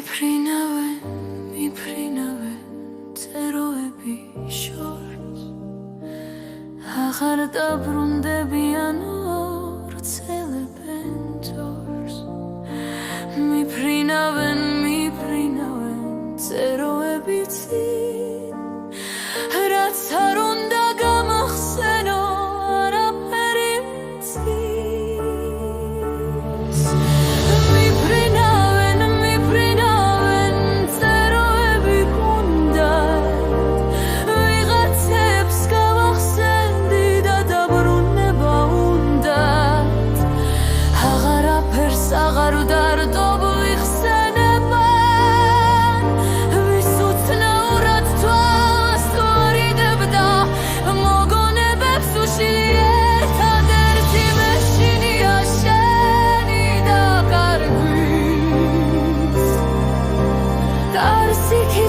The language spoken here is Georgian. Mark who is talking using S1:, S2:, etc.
S1: მიფრინავენ წეროები შორს აღარ დაბრუნდებიან ორცელებენ თორს მიფრინავენ წეროები წინ რაც არ უნდა გამახსენო არაფერი მცის მიფრინავენ წეროები გუნდათ ვიღაცებს გავახსენდი და დაბრუნება უნდათ აღარაფერს აღარ ვდარდობ Darsi ki